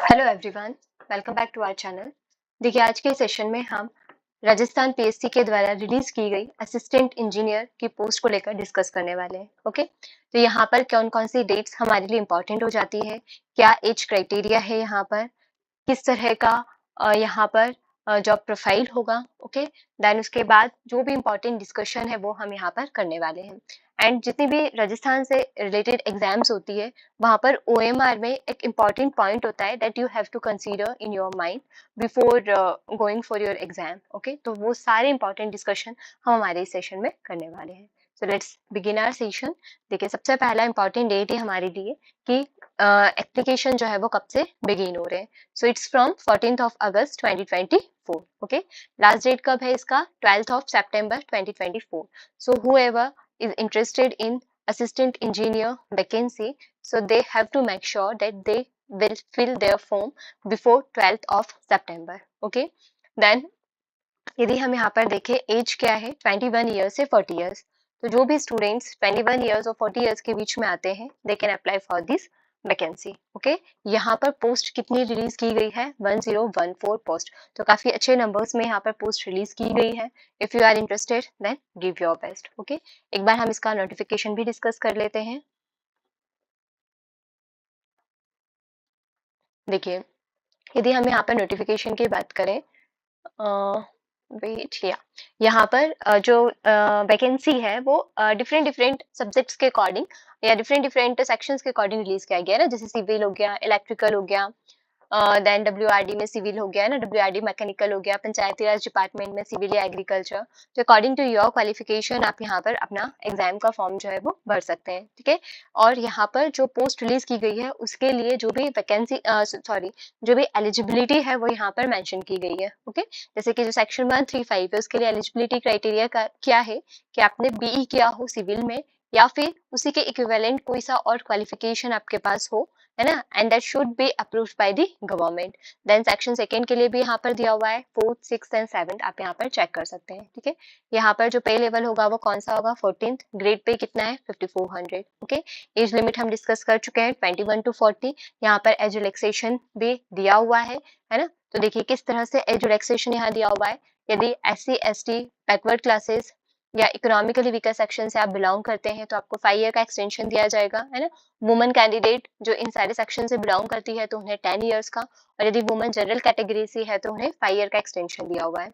Hello everyone, welcome back to our channel. देखिए आज के सेशन में हम राजस्थान पीएससी के द्वारा रिलीज की गई असिस्टेंट इंजीनियर की पोस्ट को लेकर डिस्कस करने वाले हैं। ओके, तो यहाँ पर कौन कौन सी डेट्स हमारे लिए इम्पोर्टेंट हो जाती है, क्या एज क्राइटेरिया है, यहाँ पर किस तरह का यहाँ पर जॉब प्रोफाइल होगा। ओके, देन उसके बाद जो भी इम्पोर्टेंट डिस्कशन है वो हम यहाँ पर करने वाले हैं। एंड जितनी भी राजस्थान से रिलेटेड एग्जाम्स होती है वहाँ पर ओएमआर में एक इम्पॉर्टेंट पॉइंट होता है that you have to consider in your mind before going for your exam. Okay, तो वो सारे इंपॉर्टेंट डिस्कशन हम हमारे इस सेशन में करने वाले हैं। So let's begin our session. देखिए सबसे पहला इंपॉर्टेंट डेट है हमारे लिए कि एप्लीकेशन जो है वो कब से बिगिन हो रहे हैं। So it's from 14th of August 2024। Okay, last date कब है इसका? 12th of September 2024। So whoever is interested in assistant engineer vacancy, so they have to make sure that they will fill their form before 12th of September. Okay, then यदि हम यहाँ पर देखें as क्या है 21 ईयर्स से 40 years, तो जो भी स्टूडेंट्स 21 ईयर्स और 40 ईयर्स के बीच में आते हैं they can apply for this vacancy. Okay, यहाँ पर पोस्ट कितनी रिलीज की गई है? 1014 पोस्ट, तो काफी अच्छे नंबर्स में यहाँ पर पोस्ट रिलीज की गई है। If you are interested then give your best. Okay, एक बार हम इसका नोटिफिकेशन भी डिस्कस कर लेते हैं। देखिए यदि हम यहाँ पर नोटिफिकेशन की बात करें, वेट या यहाँ पर जो वैकेंसी है वो डिफरेंट डिफरेंट सब्जेक्ट्स के अकॉर्डिंग या डिफरेंट डिफरेंट सेक्शंस के अकॉर्डिंग रिलीज किया गया है ना, जैसे सिविल हो गया, इलेक्ट्रिकल हो गया, देन डब्ल्यूआरडी में सिविल हो गया है ना, डब्ल्यूआरडी मैकेनिकल हो गया, पंचायती राज डिपार्टमेंट में सिविल या एग्रीकल्चर। तो अकॉर्डिंग टू योर क्वालिफिकेशन आप यहाँ पर अपना एग्जाम का फॉर्म जो है वो भर सकते हैं। ठीक है, और यहाँ पर जो पोस्ट रिलीज की गई है उसके लिए जो भी वैकेंसी सॉरी जो भी एलिजिबिलिटी है वो यहाँ पर मेंशन की गई है। ओके, जैसे कि जो सेक्शन 135 है उसके लिए एलिजिबिलिटी क्राइटेरिया का क्या है कि आपने बीई किया हो सिविल में या फिर उसी के इक्विवेलेंट कोई सा और क्वालिफिकेशन आपके पास हो, है ना, and that should be approved by the government. Then section second के लिए भी यहाँ पर दिया हुआ है, फोर्थ, सिक्स एंड सेवंथ आप यहाँ पर चेक कर सकते हैं। ठीक है, यहाँ पर जो पे लेवल होगा वो कौन सा होगा? 14th। ग्रेड पे कितना है? 5400। ओके, एज लिमिट हम डिस्कस कर चुके हैं 21 to 40। यहाँ पर एज रिलैक्सेशन भी दिया हुआ है ना। तो देखिए किस तरह से एज रिलैक्सेशन यहाँ दिया हुआ है। यदि SC ST बैकवर्ड क्लासेस या इकोनॉमिकली वीकर सेक्शन से आप बिलोंग करते हैं तो आपको 5 ईयर का एक्सटेंशन दिया जाएगा, है ना। वुमन कैंडिडेट जो इन सारे सेक्शन से बिलोंग करती है तो उन्हें 10 ईयर्स का, और यदि वुमन जनरल कैटेगरी से है तो उन्हें 5 ईयर का एक्सटेंशन दिया हुआ है।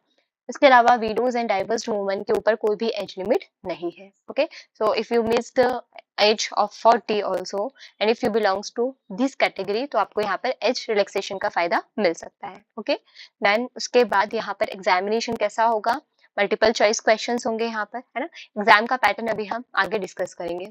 इसके अलावा विडोज एंड डाइवर्स वुमन के ऊपर कोई भी एज लिमिट नहीं है। Okay, so if you miss the age of 40 also and if you belongs to this category तो आपको यहाँ पर एज रिलैक्सेशन का फायदा मिल सकता है। ओके, देन उसके बाद यहाँ पर एग्जामिनेशन कैसा होगा? मल्टीपल चॉइस क्वेश्चंस होंगे यहाँ पर, है ना। एग्जाम का पैटर्न अभी हम आगे डिस्कस करेंगे।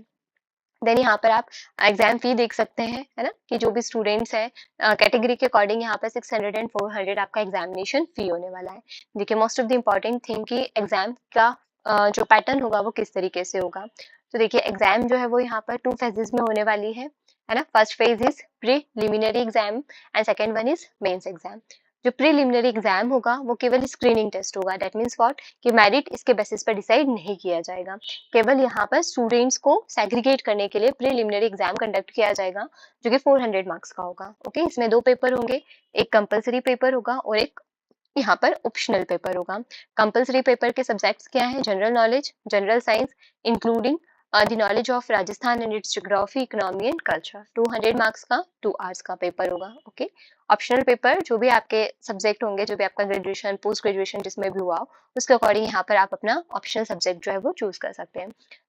देन यहाँ पर आप एग्जाम फी देख सकते हैं, है ना, कि जो भी स्टूडेंट्स हैं कैटेगरी के अकॉर्डिंग यहाँ पर 600 एंड 400 आपका एग्जामिनेशन फी होने वाला है। देखिए most of the important thing कि एग्जाम का जो पैटर्न होगा वो किस तरीके से होगा। तो देखिए एग्जाम जो है वो यहाँ पर 2 फेजेस में होने वाली है ना। First phase is preliminary exam and second one is mains exam. जो प्रीलिमिनरी एग्जाम होगा वो केवल स्क्रीनिंग टेस्ट होगा, दैट मीन्स व्हाट कि मेरिट इसके बेसिस पर डिसाइड नहीं किया जाएगा। केवल यहाँ पर स्टूडेंट्स को सेग्रीगेट करने के लिए प्रीलिमिनरी एग्जाम कंडक्ट किया जाएगा जो कि 400 मार्क्स का होगा। ओके, इसमें 2 पेपर होंगे, एक कंपलसरी पेपर होगा और एक यहाँ पर ऑप्शनल पेपर होगा। कंपलसरी पेपर के सब्जेक्ट्स क्या हैं? General knowledge, general science, including the knowledge of Rajasthan and it's geography, economy and culture. 200 marks का 2 आवर्स का पेपर होगा। ओके, ऑप्शनल पेपर जो भी आपके सब्जेक्ट होंगे, जो भी आपका ग्रेजुएशन पोस्ट ग्रेजुएशन जिसमें भी हुआ हो, उसके अकॉर्डिंग यहाँ पर आप अपना ऑप्शनल सब्जेक्ट जो है वो चूज कर सकते हैं।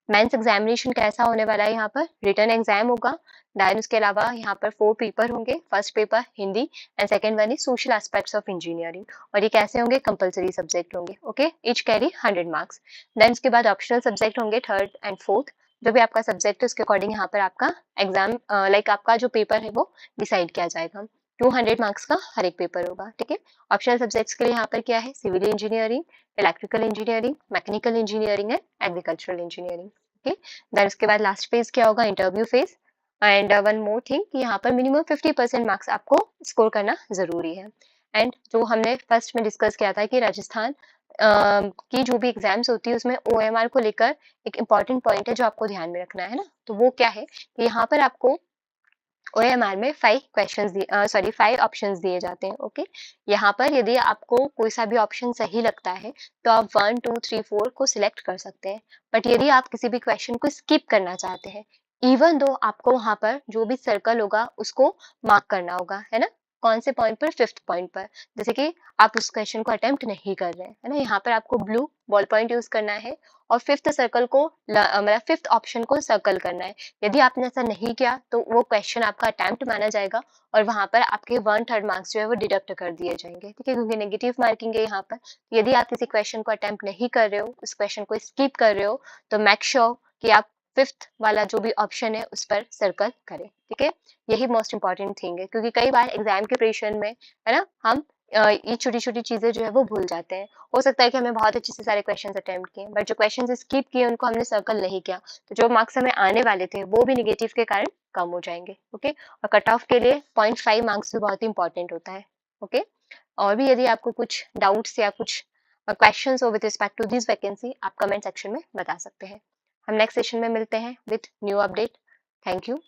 मेंस एग्जामिनेशन कैसा होने वाला है? यहाँ पर रिटन एग्जाम होगा। देन उसके अलावा यहाँ पर 4 पेपर होंगे। First paper Hindi and second one is social aspects of engineering, और ये कैसे होंगे? कंपलसरी सब्जेक्ट होंगे। Okay, each carry 100 marks. Then उसके बाद ऑप्शनल सब्जेक्ट होंगे थर्ड एंड फोर्थ। जो भी आपका सब्जेक्ट है उसके अकॉर्डिंग यहाँ पर आपका एग्जाम लाइक आपका जो पेपर है वो डिसाइड किया जाएगा। 200 मार्क्स का हर एक पेपर होगा। ठीक है, ऑप्शनल सब्जेक्ट्स के लिए यहाँ पर क्या है? Civil engineering, electrical engineering, mechanical engineering and agricultural engineering. Okay, then उसके बाद लास्ट फेज क्या होगा? Interview phase. And one more thing कि यहाँ पर मिनिमम 50% मार्क्स आपको स्कोर करना जरूरी है। एंड जो हमने फर्स्ट में डिस्कस किया था कि राजस्थान की जो भी एग्जाम्स होती है उसमें ओएमआर को लेकर एक इम्पॉर्टेंट पॉइंट है जो आपको ध्यान में रखना है ना। तो वो क्या है कि यहाँ पर आपको ओएमआर में 5 ऑप्शंस दिए जाते हैं। ओके, यहाँ पर यदि आपको कोई सा भी ऑप्शन सही लगता है तो आप 1 2 3 4 को सिलेक्ट कर सकते हैं। बट यदि आप किसी भी क्वेश्चन को स्किप करना चाहते हैं, इवन दो आपको वहां पर जो भी सर्कल होगा उसको मार्क करना होगा, है ना। कौन से पॉइंट पर? 5th पॉइंट पर। जैसे कि आप उस क्वेश्चन को अटेम्प्ट नहीं कर रहे हैं, है ना, यहाँ पर आपको ब्लू बॉल पॉइंट यूज करना है और 5th सर्कल को मतलब 5th ऑप्शन को सर्कल करना है। यदि आपने ऐसा नहीं किया तो वो क्वेश्चन आपका अटेम्प्ट माना जाएगा और वहां पर आपके 1/3 मार्क्स जो है वो डिडक्ट कर दिए जाएंगे, ठीक है, क्योंकि नेगेटिव मार्किंग है यहाँ पर। यदि आप किसी क्वेश्चन को अटेम्प्ट नहीं कर रहे हो, उस क्वेश्चन को स्किप कर रहे हो, तो मेक श्योर कि आप 5th वाला जो भी ऑप्शन है उस पर सर्कल करें, ठीक है। यही मोस्ट इंपॉर्टेंट थिंग है, क्योंकि कई बार एग्जाम के प्रेशर में, है ना, हम ये छोटी छोटी चीजें जो है वो भूल जाते हैं। हो सकता है कि हमें बहुत अच्छे से सारे क्वेश्चन अटेम्प्ट किए, बट जो क्वेश्चन स्किप किए उनको हमने सर्कल नहीं किया, तो जो मार्क्स हमें आने वाले थे वो भी निगेटिव के कारण कम हो जाएंगे। ओके, और कट ऑफ के लिए 0.5 मार्क्स भी बहुत ही इंपॉर्टेंट होता है। ओके, और भी यदि आपको कुछ डाउट्स या कुछ क्वेश्चंस हो with respect to this vacancy, आप कमेंट सेक्शन में बता सकते हैं। हम नेक्स्ट सेशन में मिलते हैं with new update. Thank you.